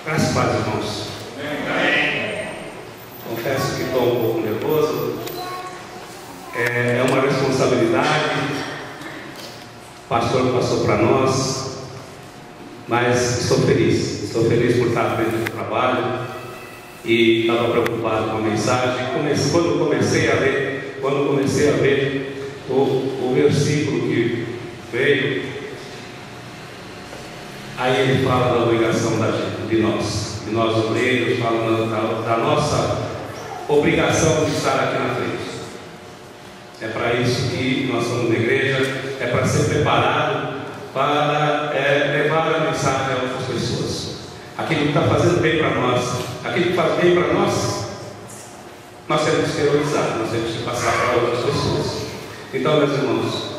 Graças a Deus, irmãos. Confesso que estou um pouco nervoso. É uma responsabilidade. O pastor passou para nós, mas estou feliz. Estou feliz por estar dentro do trabalho e estava preocupado com a mensagem. Quando comecei a ver o versículo que veio, aí ele fala da obrigação de nós obreiros, fala da nossa obrigação de estar aqui na frente. É para isso que nós somos na igreja, é para ser preparado para levar a mensagem a outras pessoas. Aquilo que está fazendo bem para nós, aquilo que faz bem para nós temos que priorizar, nós temos que passar para outras pessoas. Então, meus irmãos,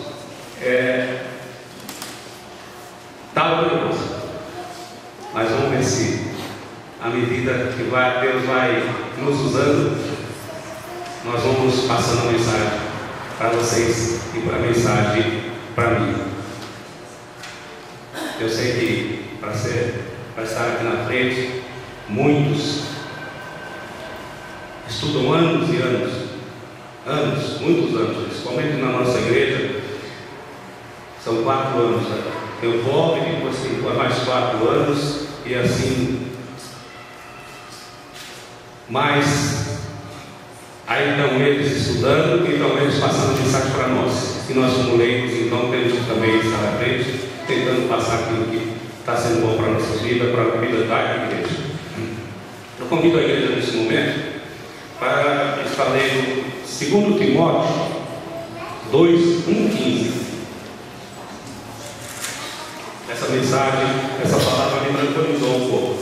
está orgulhoso, mas vamos ver se, à medida que Deus vai nos usando, nós vamos passando a mensagem para vocês e para a mensagem para mim. Eu sei que para estar aqui na frente, muitos estudam anos e anos, muitos anos, principalmente na nossa igreja, são 4 anos. Eu volto e depois tem mais 4 anos, e assim, mas aí estão eles estudando e estão eles passando mensagem para nós. E nós, como leigos, então temos que também estar à frente, tentando passar aquilo que está sendo bom para a nossa vida, para a vida da igreja. Eu convido a igreja nesse momento para estar lendo 2 Timóteo 2:1-15. Essa mensagem, essa palavra me tranquilizou um pouco.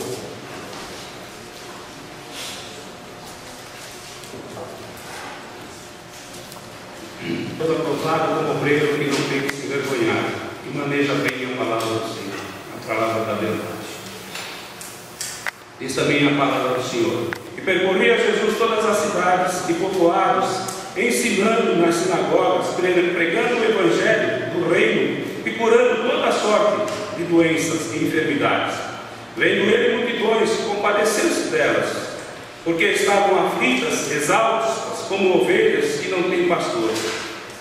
Deus aprovado como obreiro que não tem que se envergonhar e maneja bem a palavra do Senhor, a palavra da verdade. Diz também a palavra do Senhor: e percorria Jesus todas as cidades e povoados, ensinando nas sinagogas, pregando o evangelho do reino e curando toda sorte de doenças e enfermidades. Vendo ele multidões, compadeceu-se delas, porque estavam aflitas, exaustas, como ovelhas que não têm pastor.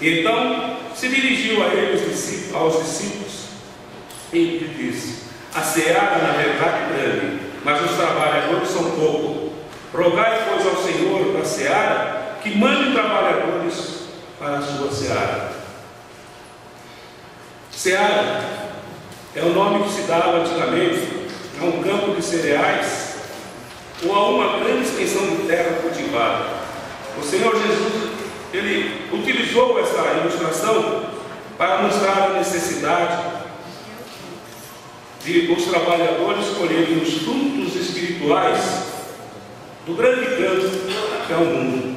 E então se dirigiu a eles, aos discípulos, e lhe disse: a seara na verdade é grande, mas os trabalhadores são poucos. Rogai, pois, ao Senhor da seara que mande trabalhadores para a sua seara. Seara é o nome que se dava antigamente a um campo de cereais ou a uma grande extensão de terra cultivada. O Senhor Jesus, ele utilizou essa ilustração para mostrar a necessidade de os trabalhadores colherem os frutos espirituais do grande campo que é o mundo.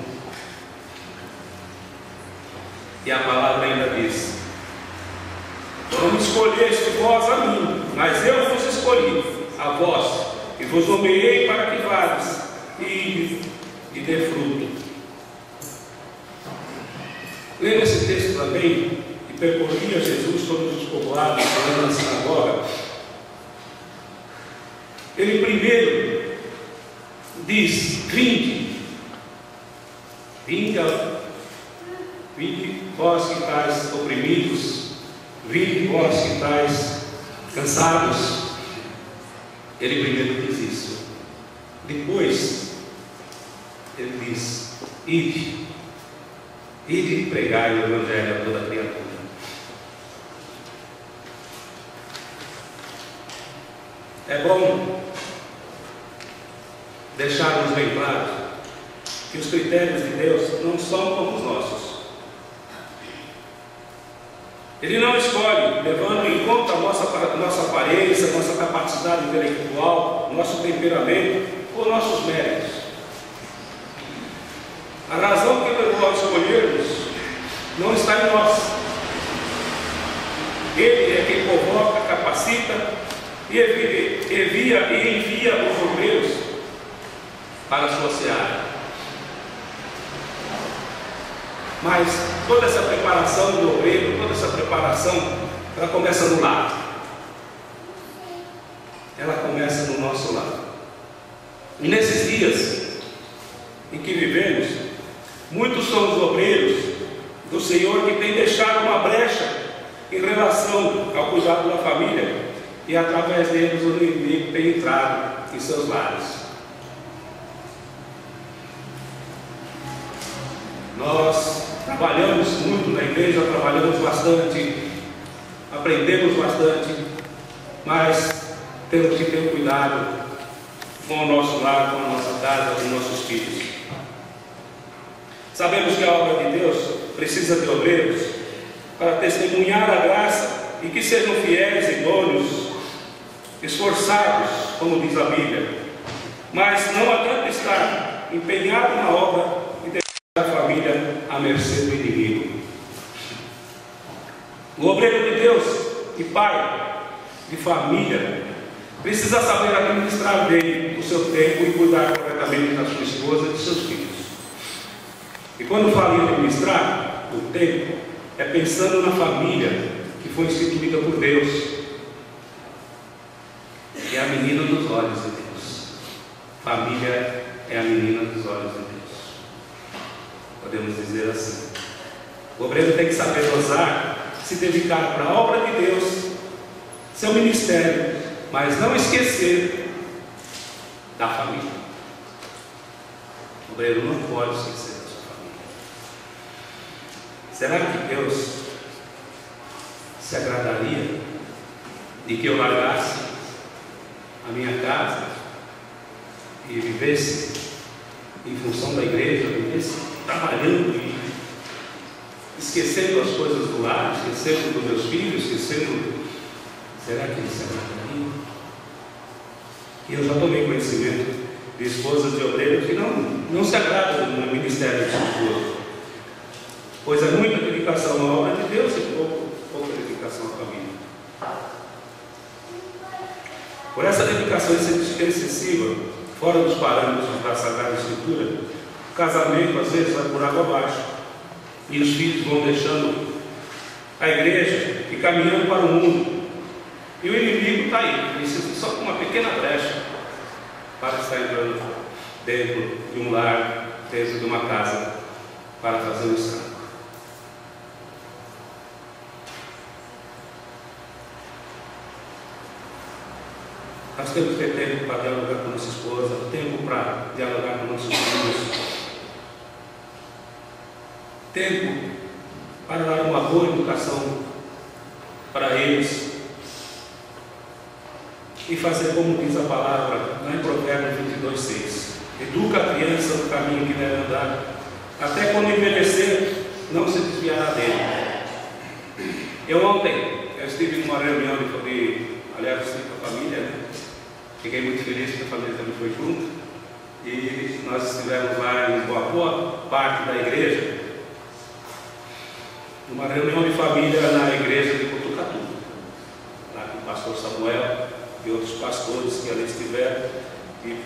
E a palavra ainda diz: não me escolheste vós a mim, mas eu vos escolhi a vós, e vos nomeei para que vades e dê fruto. Lendo esse texto também, e percorria Jesus todos os povoados, falando na sinagoga, ele primeiro diz: vinde vós que estáis oprimidos, vinde vós que estáis cansados. Ele primeiro diz isso. Depois ele diz: ide e pregai o evangelho a toda criatura. É bom deixarmos bem claro que os critérios de Deus não são como os nossos. Ele não escolhe levando em conta a nossa aparência, nossa capacidade intelectual, nosso temperamento ou nossos méritos. A razão que levou a escolhermos não está em nós. Ele é quem convoca, capacita e envia os obreiros para a sua seara. Mas toda essa preparação do obreiro, toda essa preparação, ela começa no lar. Ela começa no nosso lar. E nesses dias em que vivemos, muitos são os obreiros do Senhor que têm deixado uma brecha em relação ao cuidado da família, e através deles o inimigo tem entrado em seus lares. Nós trabalhamos muito na igreja, trabalhamos bastante, aprendemos bastante, mas temos que ter cuidado com o nosso lar, com a nossa casa, com os nossos filhos. Sabemos que a obra de Deus precisa de obreiros para testemunhar a graça e que sejam fiéis, idôneos, esforçados, como diz a Bíblia. Mas não adianta estar empenhado na obra e deixar a família à mercê do inimigo. O obreiro de Deus e pai de família precisa saber administrar bem o seu tempo e cuidar corretamente da sua esposa e de seus filhos. E quando falo em administrar o tempo, é pensando na família que foi instituída por Deus. E é a menina dos olhos de Deus. Família é a menina dos olhos de Deus. Podemos dizer assim. O obreiro tem que saber dosar, se dedicar para a obra de Deus, seu ministério, mas não esquecer da família. O obreiro não pode esquecer da sua família. Será que Deus se agradaria de que eu largasse a minha casa e vivesse em função da igreja, vivesse trabalhando e esquecendo as coisas do lar, esquecendo dos meus filhos, esquecendo? Será que ele se agradaria? E eu já tomei conhecimento de esposas de obreiros que não se agradam no ministério de seu esposo, pois é muita dedicação à obra de Deus e pouca dedicação à família. Por essa dedicação excessiva, fora dos parâmetros da Sagrada Escritura, o casamento às vezes vai por água abaixo e os filhos vão deixando a igreja e caminhando para o mundo. E o inimigo está aí, precisa só com uma pequena brecha para estar entrando dentro de um lar, dentro de uma casa, para fazer um estrago. Nós temos que ter tempo para dialogar com nossa esposa, tempo para dialogar com nossos filhos, tempo para dar uma boa educação para eles e fazer como diz a palavra lá em Provérbios 22:6. Educa a criança no caminho que deve andar, até quando envelhecer não se desviará dele. Ontem eu estive numa reunião aliás, estive com a família, né? Fiquei muito feliz que a família também foi junto. E nós estivemos lá em boa parte da igreja, numa reunião de família na igreja de Botucatu, lá com o pastor Samuel e outros pastores que ali estiveram, de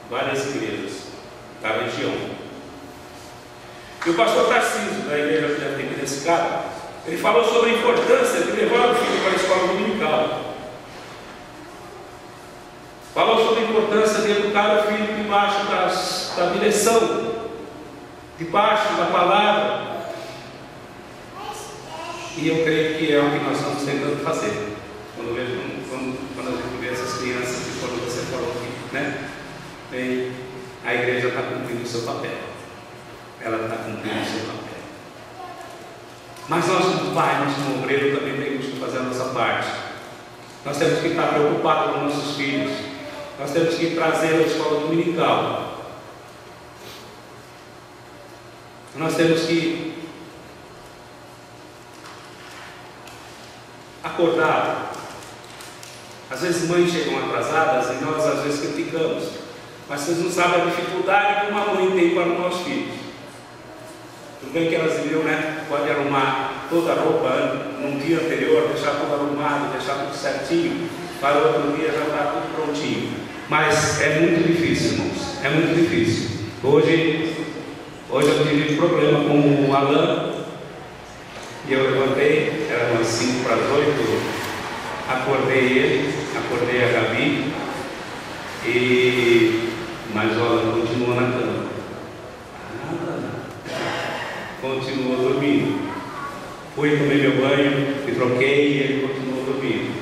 várias igrejas da região. E o pastor Tarcísio, da igreja que já tem Piracicaba, ele falou sobre a importância de levar o filho para a escola dominical. Falou sobre a importância de educar o filho debaixo da direção, debaixo da palavra. E eu creio que é o que nós estamos tentando fazer. Quando a gente vê essas crianças, que quando você falou aqui, né? Bem, a igreja está cumprindo o seu papel. Ela está cumprindo o seu papel. Mas nós, como pai, nós como obreiro, também temos que fazer a nossa parte. Nós temos que estar preocupados com nossos filhos. Nós temos que trazer a escola dominical. Nós temos que acordar. Às vezes mães chegam atrasadas e nós às vezes criticamos, mas vocês não sabem a dificuldade que uma mãe tem para os nossos filhos. Tudo bem que elas iriam, né? Pode arrumar toda a roupa num dia anterior, deixar tudo arrumado, deixar tudo certinho, para o outro dia já está tudo prontinho. Mas é muito difícil, irmãos, é muito difícil. Hoje eu tive um problema com o Alan, e eu levantei, era umas 7:55, acordei ele, acordei a Gabi, e Mas o Alan continuou na cama. Continuou dormindo. Fui, tomei meu banho, me troquei e ele continuou dormindo.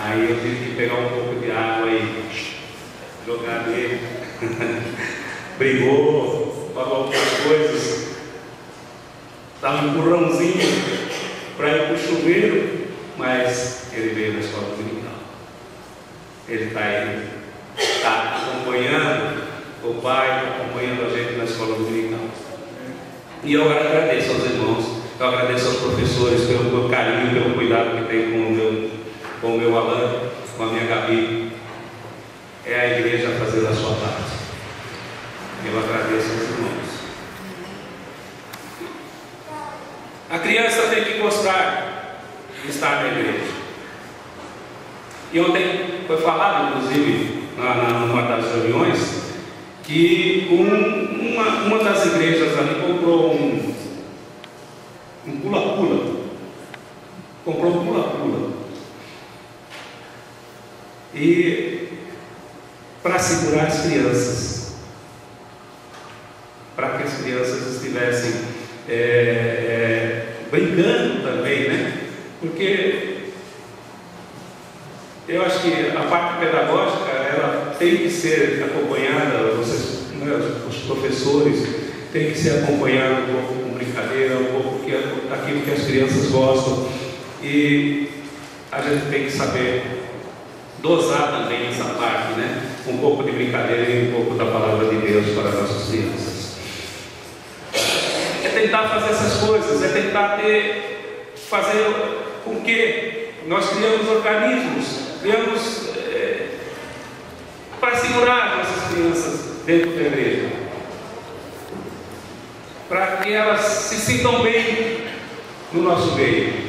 Aí eu tive que pegar um pouco de água e jogar nele. Brigou, falou algumas coisas. Dava um empurrãozinho para ir para o chuveiro, mas ele veio na escola dominical. Ele está aí, está acompanhando o pai, está acompanhando a gente na escola dominical. E eu agradeço aos irmãos, eu agradeço aos professores pelo carinho, pelo cuidado que tem com o meu Alan, com a minha Gabi. É a igreja fazendo a sua parte. Eu agradeço aos irmãos. A criança tem que gostar de estar na igreja. E ontem foi falado, inclusive, numa das reuniões, que uma das igrejas ali comprou um pula-pula. Comprou um pula-pula. E para segurar as crianças, para que as crianças estivessem brincando também, né? Porque eu acho que a parte pedagógica ela tem que ser acompanhada, vocês, né, os professores têm que ser acompanhados um pouco com brincadeira, um pouco daquilo que as crianças gostam, e a gente tem que saber dosar também essa parte, né? Um pouco de brincadeira e um pouco da palavra de Deus para as nossas crianças. É tentar fazer essas coisas, é tentar fazer com que nós criamos organismos, criamos para segurar nossas crianças dentro da igreja, para que elas se sintam bem no nosso meio.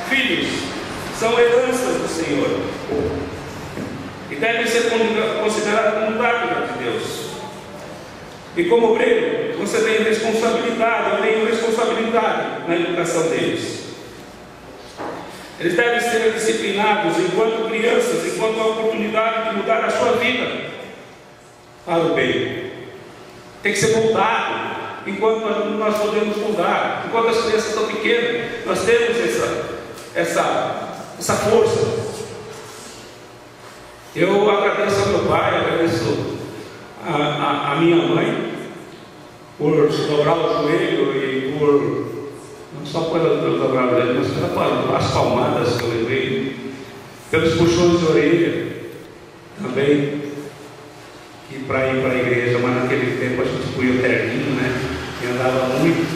Filhos são heranças do Senhor e devem ser considerados como dádiva de Deus. E como obreiro, você tem responsabilidade, eu tenho responsabilidade na educação deles. Eles devem ser disciplinados enquanto crianças, enquanto a oportunidade de mudar a sua vida para o bem. Tem que ser moldado enquanto nós podemos mudar. Enquanto as crianças estão pequenas, nós temos essa força. Eu agradeço ao meu pai, agradeço a minha mãe por dobrar o joelho e por não só por dobrar o joelho, mas pelas palmadas que eu levei, pelos puxões de orelha também, e para ir para a igreja. Mas naquele tempo a gente punha o terninho, né? E andava muito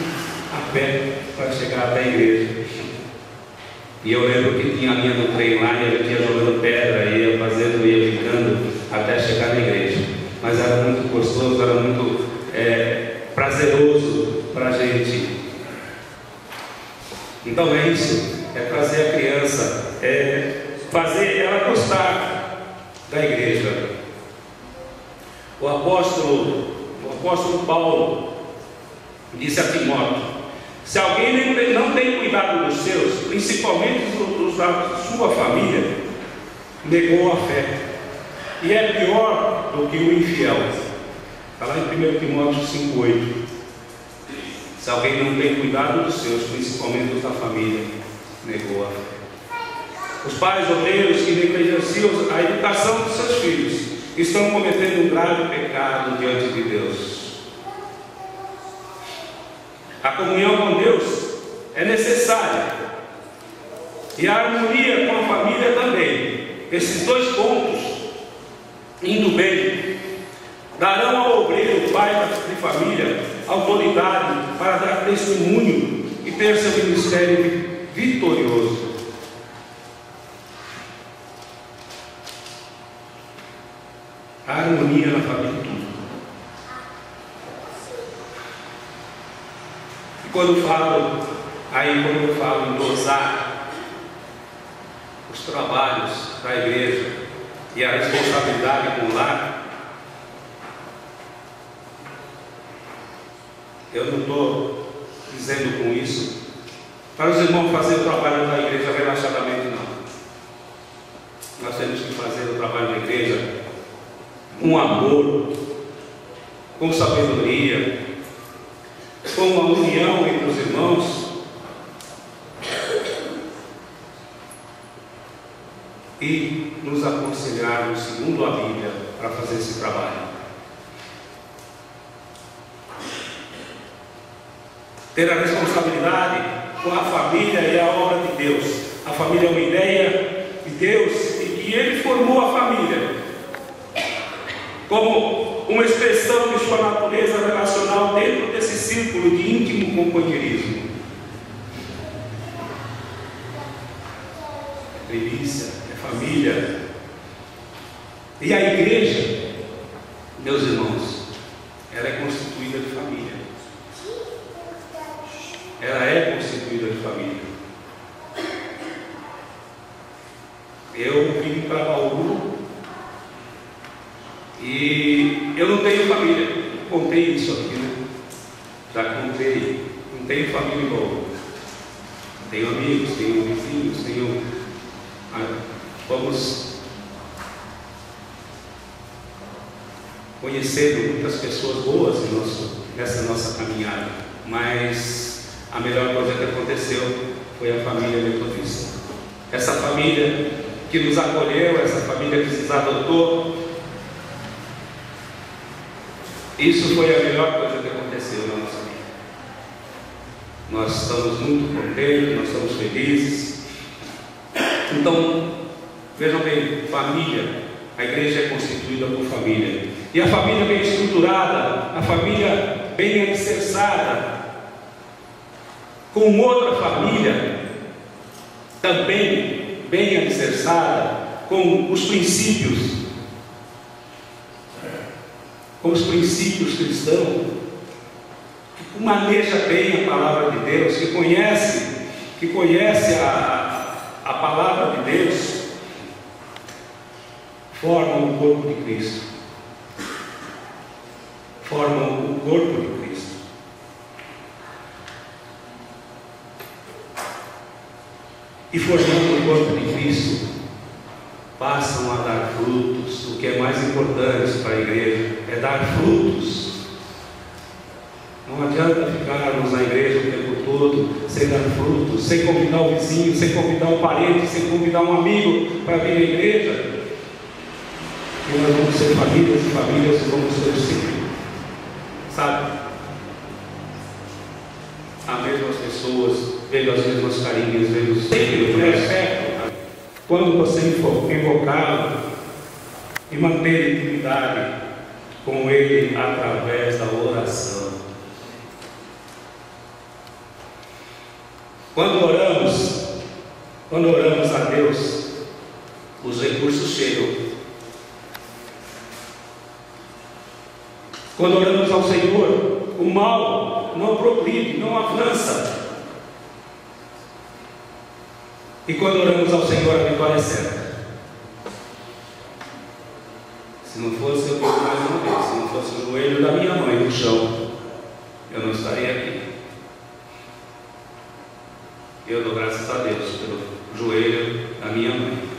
a pé para chegar até a igreja. E eu lembro que tinha a linha do trem lá e a gente ia jogando pedra, ia fazendo, ia brincando até chegar na igreja. Mas era muito gostoso, era muito prazeroso para a gente. Então é isso, é trazer a criança, fazer ela gostar da igreja. O apóstolo Paulo disse a Timóteo: se alguém não tem cuidado dos seus, principalmente dos da sua família, negou a fé, e é pior do que o infiel. Está lá em 1 Timóteo 5,8. Se alguém não tem cuidado dos seus, principalmente dos da família, negou a fé. Os pais obreiros que negligenciam a educação dos seus filhos estão cometendo um grave pecado diante de Deus. A comunhão com Deus é necessária, e a harmonia com a família também. Esses dois pontos, indo bem, darão ao obreiro, pai de família, autoridade para dar testemunho e ter seu ministério vitorioso. A harmonia na família, tudo. E quando eu falo em dosar os trabalhos da igreja e a responsabilidade com o lar, eu não estou dizendo com isso para os irmãos fazerem o trabalho da igreja relaxadamente, não. Nós temos que fazer o trabalho da igreja com amor, com sabedoria, com uma união entre os irmãos e nos aconselharmos segundo a Bíblia para fazer esse trabalho. Ter a responsabilidade com a família e a obra de Deus. A família é uma ideia de Deus e que Ele formou a família como uma expressão de sua natureza relacional dentro desse círculo de íntimo companheirismo. É primícia, é família. E a igreja, meus irmãos, ela é constituída de família. Ela é constituída de família. Eu vim para Bauru e eu não tenho família. Contei isso aqui, né? Já contei. Não tenho família em Bauru. Tenho amigos, tenho vizinhos, tenho... Vamos conhecendo muitas pessoas boas nessa nossa caminhada, mas a melhor coisa que aconteceu foi a família metodista. Essa família que nos acolheu, essa família que nos adotou, isso foi a melhor coisa que aconteceu na nossa vida. Nós estamos muito contentes, nós estamos felizes. Então, vejam bem, família, a igreja é constituída por família. E a família bem estruturada, a família bem alicerçada, com outra família também bem alicerçada, com os princípios cristãos, que maneja bem a palavra de Deus, que conhece a palavra de Deus, formam o corpo de Cristo. Formam o corpo de Cristo. E formando o corpo de Cristo, passam a dar frutos. O que é mais importante para a igreja é dar frutos. Não adianta ficarmos na igreja o tempo todo sem dar frutos, sem convidar o vizinho, sem convidar o parente, sem convidar um amigo para vir à igreja. E nós vamos ser famílias e famílias e vamos ser sempre, sabe? As mesmas pessoas, vendo as mesmas carinhas, vendo sempre o mesmo certo. Quando você for invocá-lo e manter intimidade com Ele através da oração. Quando oramos a Deus, os recursos chegam. Quando oramos ao Senhor, o mal não progride, não avança. E quando oramos ao Senhor, a vitória é certa. Se não fosse, eu digo mais uma vez, se não fosse o joelho da minha mãe no chão, eu não estaria aqui. Eu dou graças a Deus pelo joelho da minha mãe.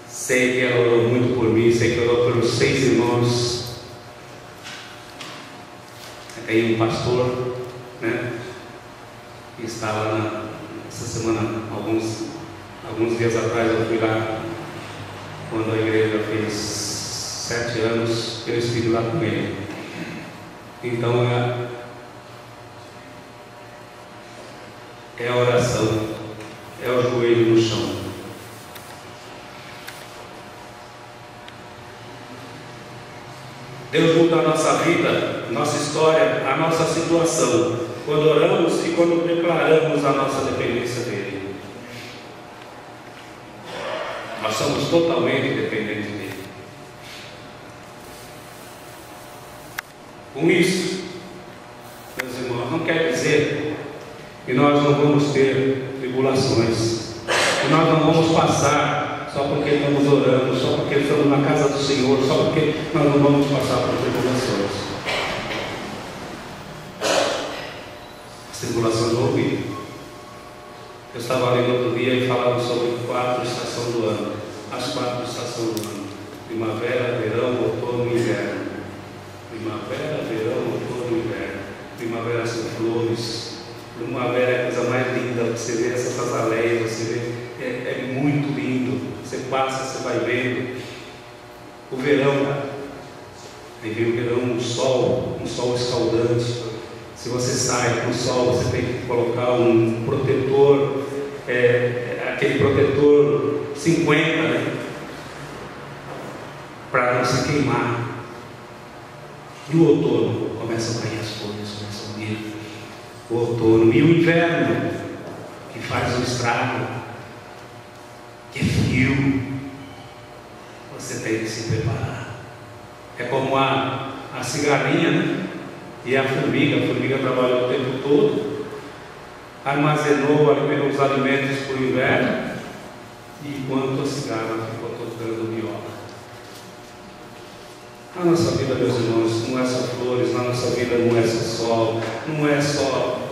Sei que ela orou muito por mim, sei que orou pelos 6 irmãos. Tem um pastor, né, que estava essa semana, alguns dias atrás, eu fui lá, quando a igreja fez 7 anos, eu estive lá com ele. Então é a oração, é o joelho no chão. Deus muda a nossa vida, nossa história, a nossa situação, quando oramos e quando declaramos a nossa dependência dEle. Nós somos totalmente dependentes dEle. Com isso, meus irmãos, não quer dizer que nós não vamos ter tribulações, que nós não vamos passar só porque estamos orando, só porque estamos na casa do Senhor, só porque nós não vamos passar por tribulações. As tribulações vão vir. Eu estava lendo outro dia e falava sobre 4 estações do ano. As 4 estações do ano: primavera, verão, outono e inverno. Primavera, verão, outono e inverno. Primavera são flores. Primavera é a coisa mais linda. Você vê essas azaleias, você vê, é muito lindo. Você passa, você vai vendo. O verão, aí vem o verão, um sol escaldante. Se você sai com o sol, você tem que colocar um protetor, aquele protetor 50, né? Para não se queimar. E o outono, começam a cair as folhas, começam a vir. O outono. E o inverno, que faz um estrago, que é frio. Você tem que se preparar. É como a cigarrinha, né? E a formiga trabalhou o tempo todo, armazenou os alimentos para o inverno, e enquanto a cigarra ficou tocando viola. A nossa vida, meus irmãos, não é só flores, na nossa vida não é só sol, não é só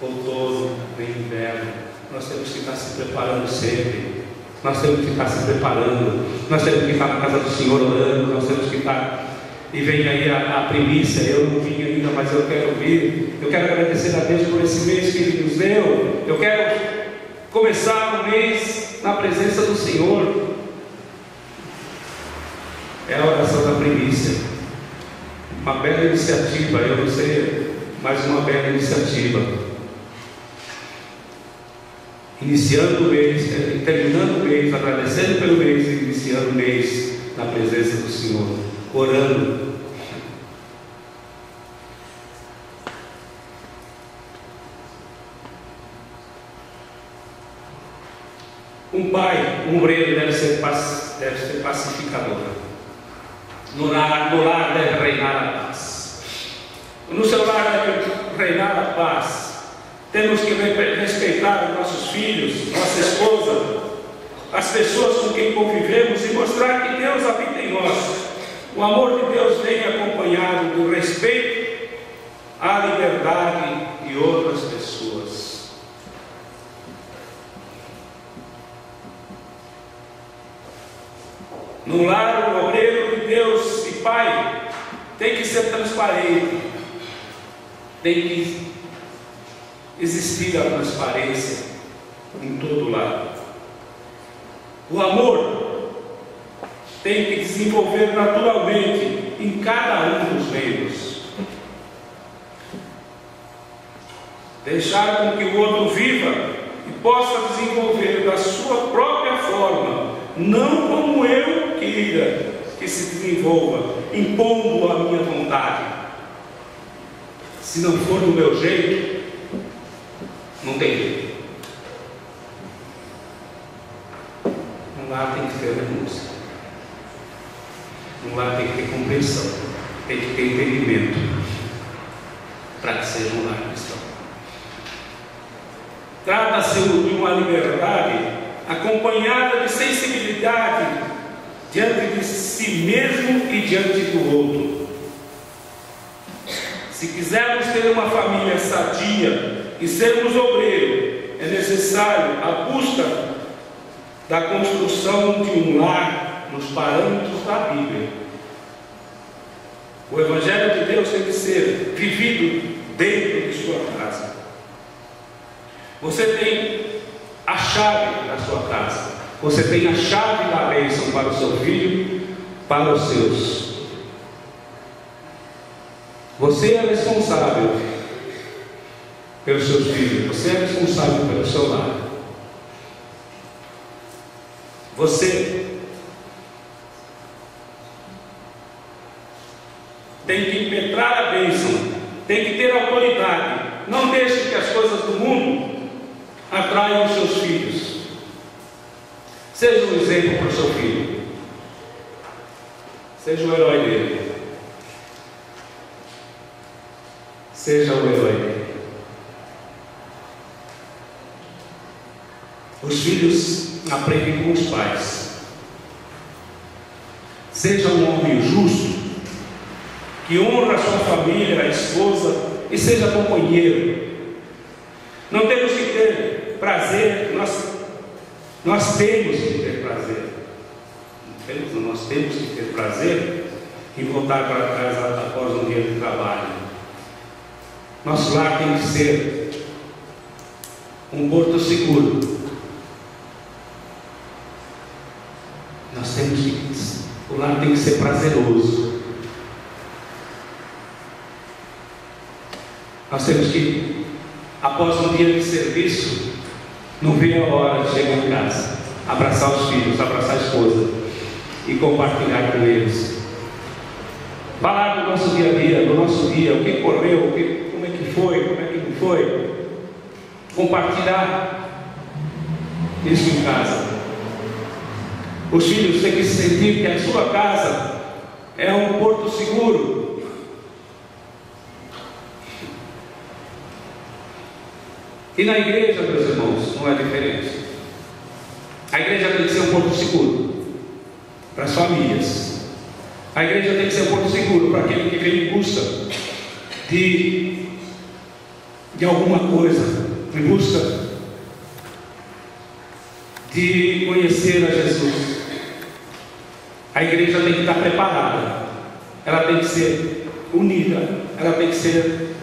outono nem inverno. Nós temos que estar se preparando sempre. Nós temos que estar se preparando. Nós temos que estar na casa do Senhor orando. Nós temos que estar. E vem aí a primícia. Eu não vim ainda, mas eu quero vir. Eu quero agradecer a Deus por esse mês que Ele nos deu. Eu quero começar o mês na presença do Senhor. É a oração da primícia. Uma bela iniciativa. Eu não sei, mas uma bela iniciativa. Iniciando o mês, terminando o mês, agradecendo pelo mês e iniciando o mês na presença do Senhor, orando. Um pai, um obreiro deve ser pacificador. No lar deve reinar a paz. No seu lar deve reinar a paz. Temos que respeitar os nossos filhos, nossa esposa, as pessoas com quem convivemos e mostrar que Deus habita em nós. O amor de Deus vem acompanhado do respeito à liberdade de outras pessoas. No lar, o obreiro de Deus e Pai tem que ser transparente, tem que existir a transparência em todo lado. O amor tem que desenvolver naturalmente em cada um dos membros. Deixar com que o outro viva e possa desenvolver da sua própria forma, não como eu queira que se desenvolva, impondo a minha vontade. Se não for do meu jeito, não tem jeito. Um lar tem que ter renúncia. Um lar tem que ter compreensão. Tem que ter entendimento. Para que seja um lar cristão. Trata-se de uma liberdade acompanhada de sensibilidade diante de si mesmo e diante do outro. Se quisermos ter uma família sadia e sermos obreiros, é necessário a busca da construção de um lar nos parâmetros da Bíblia. O Evangelho de Deus tem que ser vivido dentro de sua casa. Você tem a chave da sua casa. Você tem a chave da bênção para o seu filho, para os seus. Você é responsável pelos seus filhos. Você é responsável pelo seu lar. Você tem que impetrar a bênção, tem que ter autoridade. Não deixe que as coisas do mundo atraiam os seus filhos. Seja um exemplo para o seu filho. Seja o herói dele. Seja o herói dele. Os filhos aprendem com os pais. Seja um homem justo, que honra a sua família, a esposa, e seja companheiro. Não temos que ter prazer, nós temos que ter prazer. Nós temos que ter prazer em voltar para casa após um dia de trabalho. Nosso lar tem que ser um porto seguro. O lar tem que ser prazeroso. Nós temos que, após um dia de serviço, não ver a hora de chegar em casa, abraçar os filhos, abraçar a esposa e compartilhar com eles. Falar do nosso dia a dia, do nosso dia, o que correu, como é que foi, como é que não foi. Compartilhar isso em casa. Os filhos têm que sentir que a sua casa é um porto seguro. E na igreja, meus irmãos, não é diferente. A igreja tem que ser um porto seguro para as famílias. A igreja tem que ser um porto seguro para aquele que vem em busca de alguma coisa, em busca de conhecer a Jesus. A igreja tem que estar preparada, ela tem que ser unida, ela tem que ser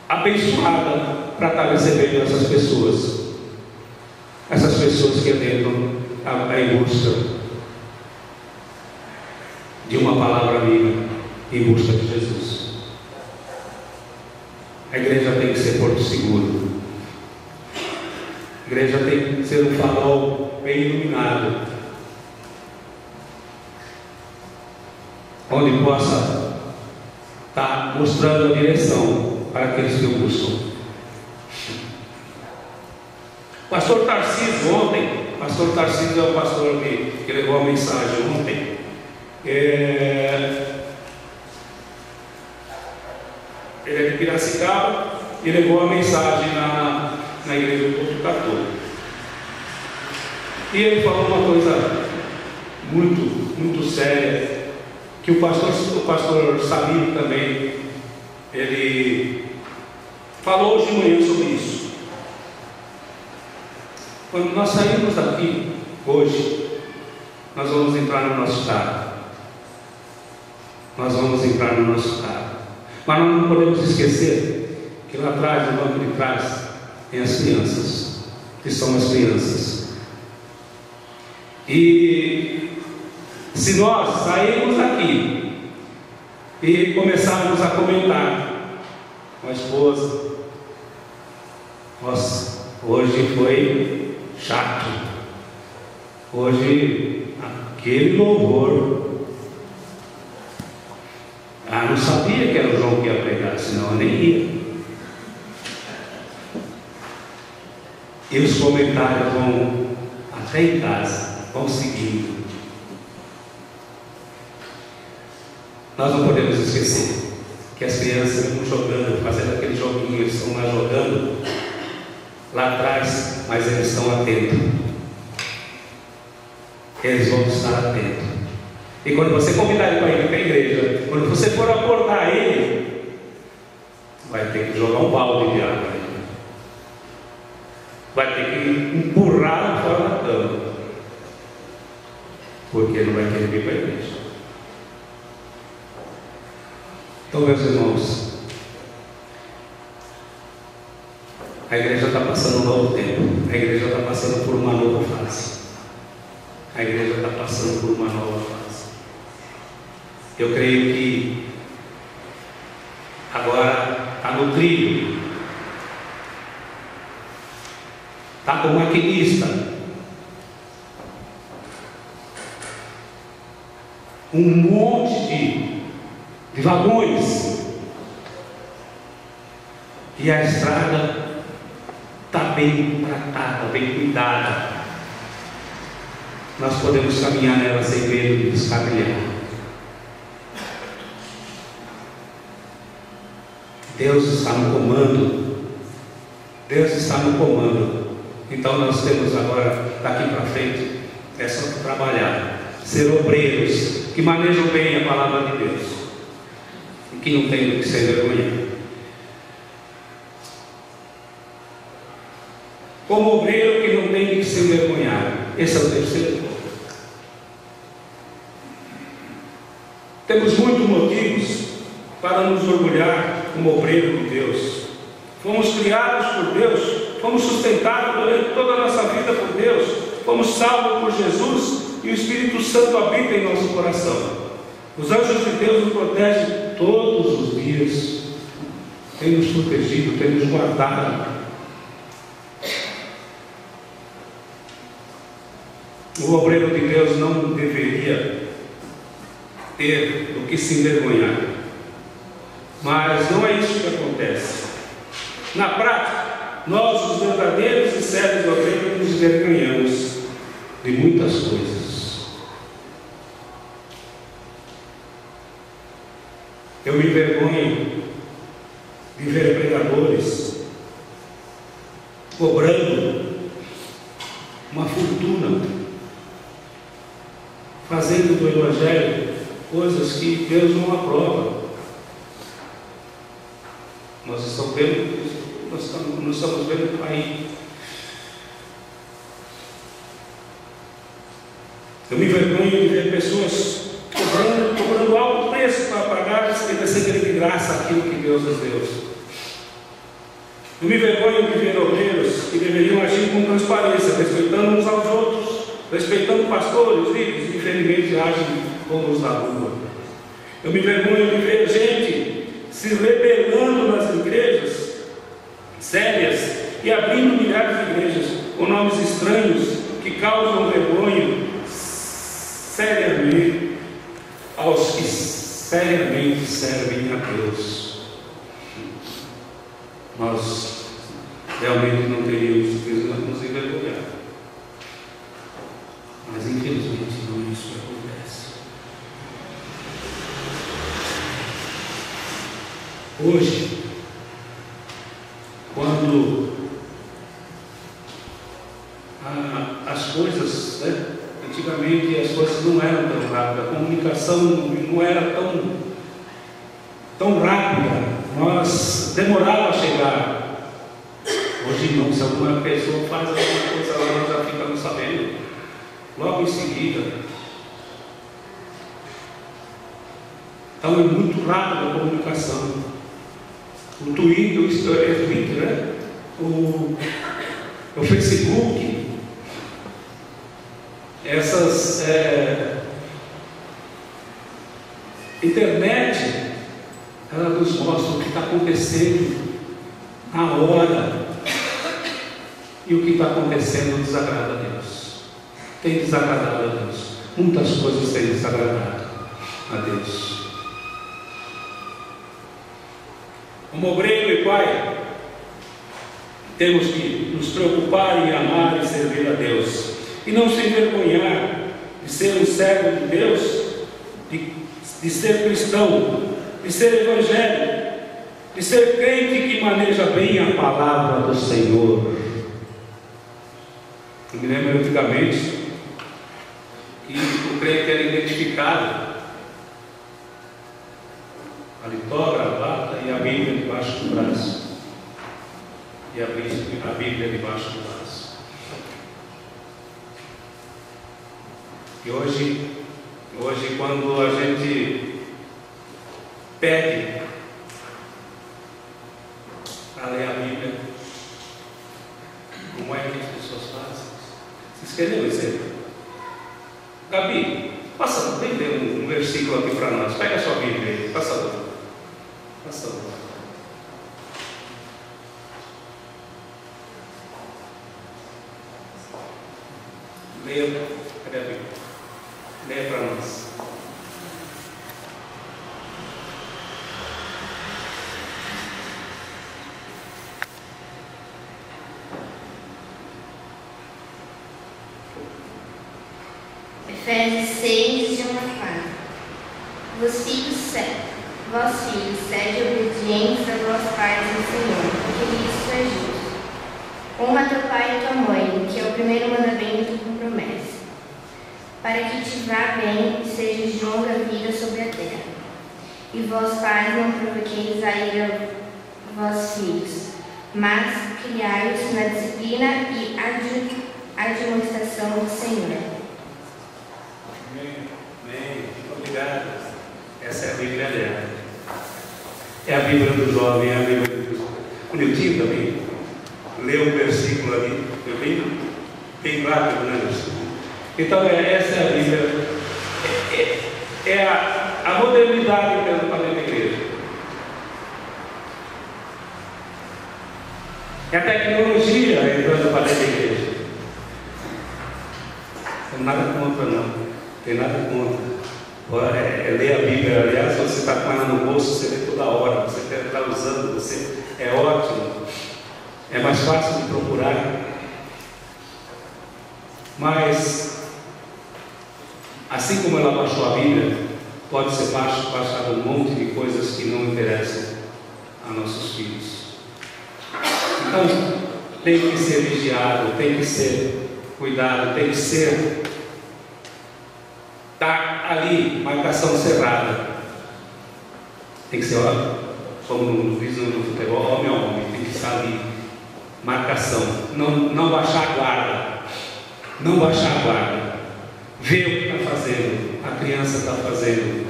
abençoada para estar recebendo essas pessoas que adentram em busca de uma palavra amiga, em busca de Jesus. A igreja tem que ser porto seguro. A igreja tem que ser um farol bem iluminado, onde possa estar mostrando a direção para aqueles que o buscam. Pastor Tarcísio ontem, Pastor Tarcísio é o pastor que levou a mensagem ontem. Ele é de Piracicaba e levou a mensagem na igreja do Povo Católico. E ele falou uma coisa muito séria, que o pastor Samir também, ele falou hoje de manhã sobre isso. Quando nós saímos daqui hoje, nós vamos entrar no nosso carro. Mas nós não podemos esquecer que lá atrás, no banco de trás, tem as crianças, que são as crianças. E se nós sairmos daqui e começarmos a comentar com a esposa, nossa, hoje foi chato, hoje aquele louvor, não sabia que era o João que ia pregar, senão eu nem ia. E os comentários vão até em casa, vão seguindo. Nós não podemos esquecer que as crianças estão jogando, fazendo aquele joguinho, eles estão lá jogando lá atrás, mas eles estão atentos. Eles vão estar atentos. E quando você convidar ele para ir para a igreja, quando você for acordar ele, vai ter que jogar um balde de água. Vai ter que empurrar fora da cama, porque não vai querer vir para a igreja. Então, meus irmãos, a igreja está passando um novo tempo. A igreja está passando por uma nova fase. A igreja está passando por uma nova fase. Eu creio que agora está no trilho, está com o maquinista, um monte de vagões, e a estrada está bem tratada, bem cuidada. Nós podemos caminhar nela sem medo de descarrilhar. Deus está no comando. Deus está no comando. Então nós temos agora, daqui para frente, é só trabalhar, ser obreiros que manejam bem a palavra de Deus e que não tem do que ser vergonha. como obreiro que não tem que se envergonhar. Esse é o terceiro ponto. Temos muitos motivos para nos orgulhar como obreiro de Deus. Fomos criados por Deus, fomos sustentados durante toda a nossa vida por Deus, fomos salvos por Jesus e o Espírito Santo habita em nosso coração. Os anjos de Deus nos protegem todos os dias, tem nos protegido, tem nos guardado. O obreiro de Deus não deveria ter do que se envergonhar, mas não é isso que acontece. Na prática, nós, os verdadeiros e sérios obreiros, nos envergonhamos de muitas coisas. Eu me envergonho de ver pregadores cobrando uma fortuna, fazendo do Evangelho coisas que Deus não aprova. Nós estamos vendo aí. Eu me envergonho de ver pessoas cobrando alto preço para pagar e receber de graça aquilo que Deus nos deu. Eu me envergonho de ver obreiros que deveriam agir com transparência, respeitando uns aos outros, respeitando pastores, líderes, infelizmente agem como os da rua. Eu me envergonho de ver gente se rebelando nas igrejas sérias e abrindo milhares de igrejas com nomes estranhos que causam vergonha seriamente aos que seriamente servem a Deus. Nós realmente não teríamos que nos envergonhar, mas infelizmente não é isso que acontece. Hoje, quando as coisas, antigamente as coisas não eram tão rápidas, a comunicação não era tão rápida, nós demorava a chegar. Hoje não, se alguma pessoa faz alguma coisa, nós já ficamos sabendo logo em seguida. Então é muito rápida a comunicação. O Twitter, né? o Facebook, essas internet, ela nos mostra o que está acontecendo na hora, e o que está acontecendo desagrada a Deus. Tem desagradado a Deus. Muitas coisas têm desagradado a Deus. Como obreiro e pai, temos que nos preocupar em amar e servir a Deus, e não se envergonhar de ser um servo de Deus, de ser cristão, de ser evangélico, de ser crente que maneja bem a palavra do Senhor. Eu me lembro antigamente que o crente era identificado paletó, gravata e a Bíblia debaixo do braço. E a Bíblia debaixo do braço. E hoje quando a gente pede para ler a Bíblia, como é que as pessoas fazem? Vocês querem um exemplo? Gabi, vem ler um versículo aqui para nós. Pega a sua Bíblia aí, passa lá. Leia, cadê a Bíblia? Leia para nós. Efésios 6, de 1 a 4. Vós filhos, sede obedientes a vossos pais no Senhor, porque isso é justo. Honra teu pai e tua mãe, que é o primeiro mandamento com promessa, para que te vá bem e sejas de longa vida sobre a terra. E vós pais, não provoqueis a ira vossos filhos, mas criai-os na disciplina e admoestação do Senhor. Amém. Obrigado. Essa é a Bíblia dela. É a Bíblia do jovem, é a Bíblia do o Niltinho também leu um versículo ali, foi bem rápido, né, versículo? Então, essa é a Bíblia, é a modernidade entrando para dentro da igreja. É a tecnologia entrando para dentro da igreja. Não tem nada contra, não. Tem nada contra. Ler a Bíblia, aliás, você está com ela no bolso, você lê toda hora, você quer estar usando, você é ótimo. É mais fácil de procurar. Mas, assim como ela baixou a Bíblia, pode ser baixado um monte de coisas que não interessam a nossos filhos. Então, tem que ser vigiado, tem que ser cuidado, tem que ser ali, marcação cerrada. Tem que ser, como diz no futebol, homem a homem, tem que estar ali, marcação, não baixar a guarda, não baixar a guarda, ver o que está fazendo, a criança está fazendo.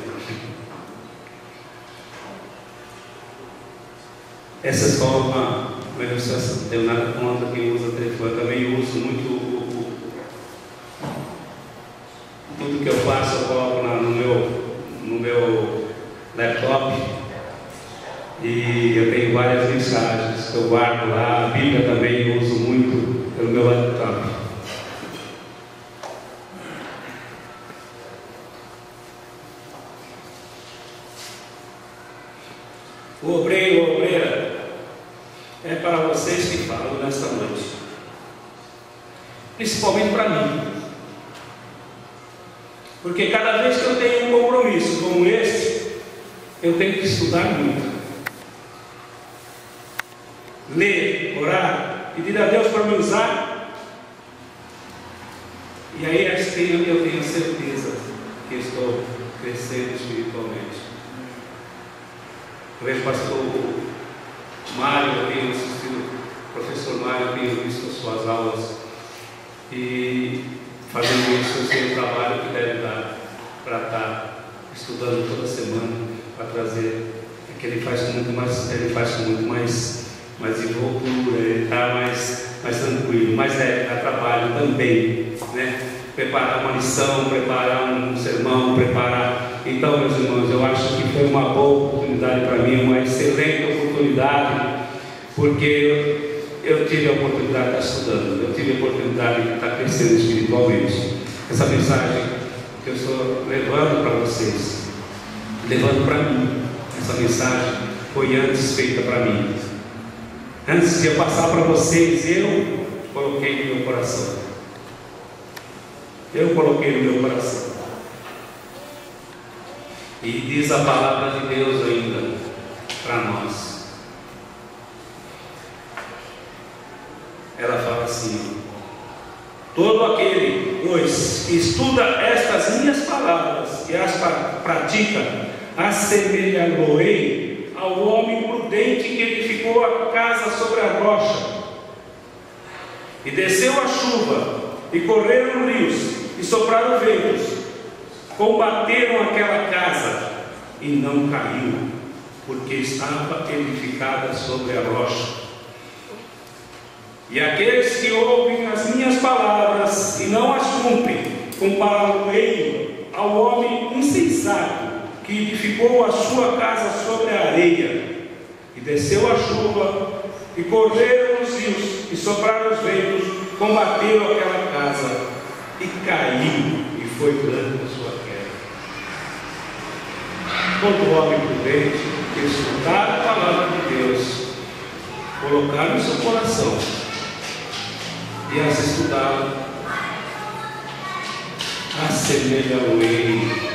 Essa é só uma ilustração, não tenho nada contra quem usa telefone, eu também uso muito tudo que eu faço, eu coloco no meu laptop e eu tenho várias mensagens que eu guardo lá. A Bíblia também eu uso muito pelo meu laptop. O obreiro ou obreira é para vocês que falam nesta noite, principalmente para mim. Porque cada vez que eu tenho um compromisso como esse, eu tenho que estudar muito. Ler, orar, pedir a Deus para me usar. E aí eu tenho certeza que estou crescendo espiritualmente. Eu vejo o pastor Mário, eu tenho assistido o professor Mário, eu tenho visto as suas aulas. E fazendo isso, eu sei o trabalho que deve dar para estar estudando toda semana, para trazer, que ele faz com muito mais desenvoltura, ele está mais tranquilo, mais leve, dá trabalho também, né? Preparar uma lição, preparar um sermão, Então, meus irmãos, eu acho que foi uma boa oportunidade para mim, uma excelente oportunidade, porque eu tive a oportunidade de estar estudando, eu tive a oportunidade de estar crescendo espiritualmente. Essa mensagem que eu estou levando para vocês, levando para mim, essa mensagem foi antes feita para mim. Antes de eu passar para vocês, eu coloquei no meu coração. Eu coloquei no meu coração. E diz a palavra de Deus ainda para nós. Ela fala assim: todo aquele, pois, que estuda estas minhas palavras e as pratica, assemelhá-lo-ei ao homem prudente que edificou a casa sobre a rocha. E desceu a chuva, e correram rios, e sopraram ventos, combateram aquela casa, e não caiu, porque estava edificada sobre a rocha. E aqueles que ouvem as minhas palavras e não as cumprem, comparam-ei ao homem insensato que edificou a sua casa sobre a areia. E desceu a chuva, e correram os rios, e sopraram os ventos, combateram aquela casa, e caiu, e foi grande a sua queda. Todo homem prudente que escutar a palavra de Deus, colocar no seu coração e as estudar, assemelha-o-ei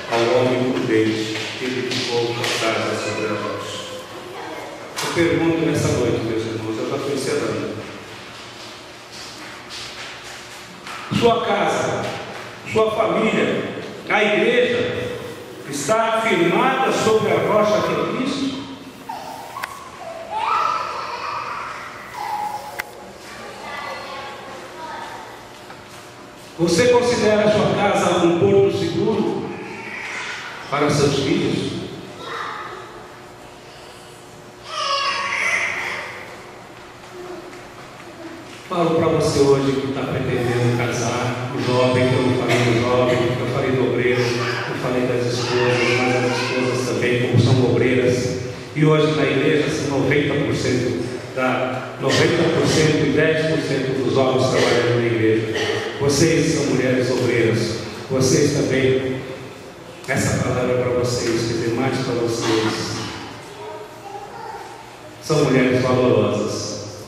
ao homem prudente que edificou a casa sobre a rocha. Eu pergunto nessa noite, meus irmãos, eu já estou encerrando. Sua casa, sua família, a igreja está firmada sobre a rocha que é Cristo? Você considera a sua casa um porto seguro para seus filhos? Falo para você hoje que está pretendendo casar, o jovem, que eu não falei do jovem, que eu falei do obreiro, eu falei das esposas, mas as esposas também, como são obreiras. E hoje na igreja são 90% e 10% dos homens trabalhando na igreja. Vocês são mulheres obreiras, vocês também, essa palavra é para vocês, quer dizer, mais para vocês. São mulheres valorosas,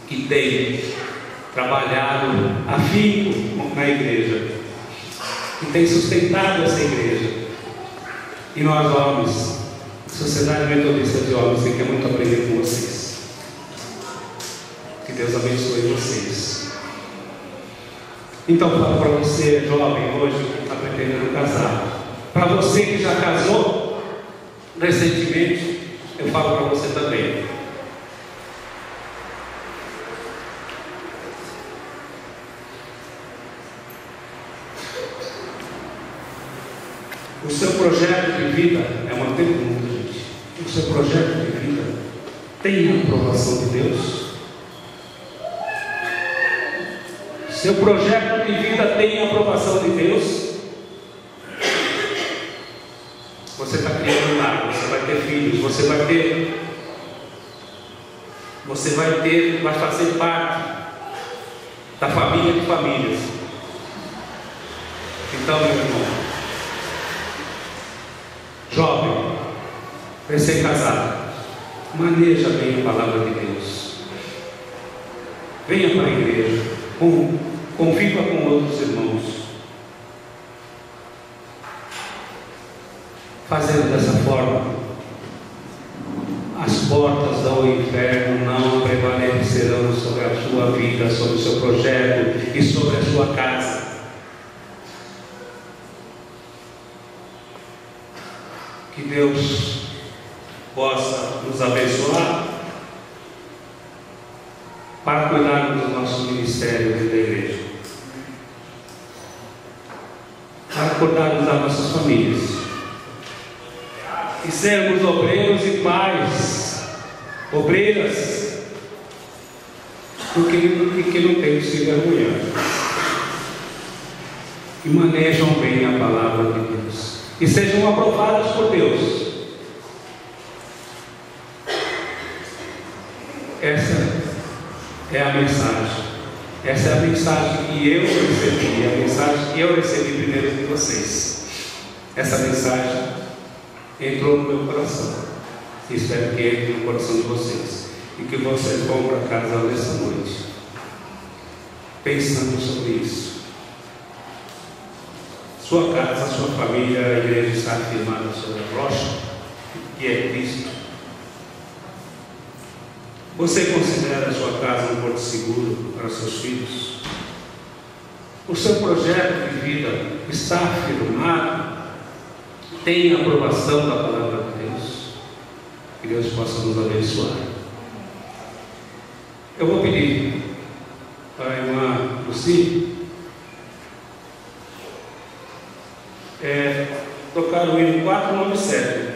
que têm trabalhado afinco na igreja, que têm sustentado essa igreja. E nós homens, Sociedade Metodista de Homens, tem que muito aprender com vocês. Que Deus abençoe vocês. Então, falo para você, jovem, hoje, que está pretendendo casar. Para você que já casou recentemente, eu falo para você também. O seu projeto de vida é uma pergunta, gente. O seu projeto de vida tem a aprovação de Deus? Seu projeto de vida tem a aprovação de Deus? Você está criando nada, você vai ter filhos, vai fazer parte da família de famílias. Então, meu irmão, jovem, recém-casado, maneja bem a palavra de Deus. Venha para a igreja, conviva com outros irmãos. Fazendo dessa forma, as portas do inferno não prevalecerão sobre a sua vida, sobre o seu projeto e sobre a sua casa. Que Deus possa nos abençoar para cuidarmos do nosso ministério dentro da igreja, para cuidarmos das nossas famílias e sermos obreiros e pais, obreiras, porque não tem que se envergonhar e manejam bem a palavra de Deus e sejam aprovados por Deus. Essa é a mensagem. Essa é a mensagem que eu recebi, a mensagem que eu recebi primeiro de vocês. Essa mensagem entrou no meu coração. Espero que entre no coração de vocês e que vocês vão para casa nessa noite pensando sobre isso. Sua casa, sua família, a igreja está firmada sobre a rocha, que é Cristo. Você considera a sua casa um porto seguro para seus filhos? O seu projeto de vida está firmado? Tem a aprovação da palavra de Deus? Que Deus possa nos abençoar. Eu vou pedir para a irmã Lucy tocar o hino 497.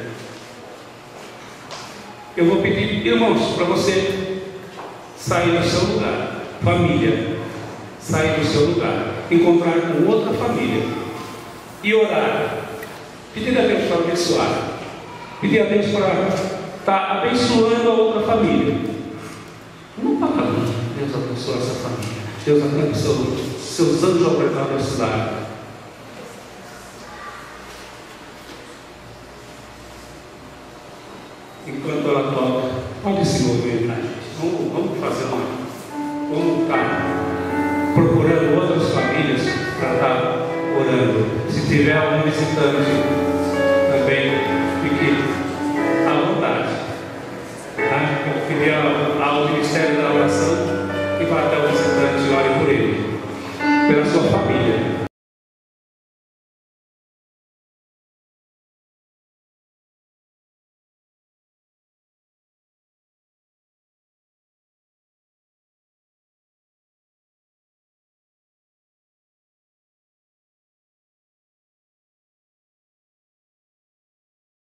Eu vou pedir, irmãos, para você sair do seu lugar, família, sair do seu lugar, encontrar com outra família e orar, pedir a Deus para abençoar, pedir a Deus para estar abençoando a outra família. Não para Deus abençoa essa família, Deus abençoa seus anjos ao redor desse lar. Enquanto ela toca, pode se movimentar, gente. Vamos fazer vamos estar procurando outras famílias para estar orando. Se tiver algum visitante também,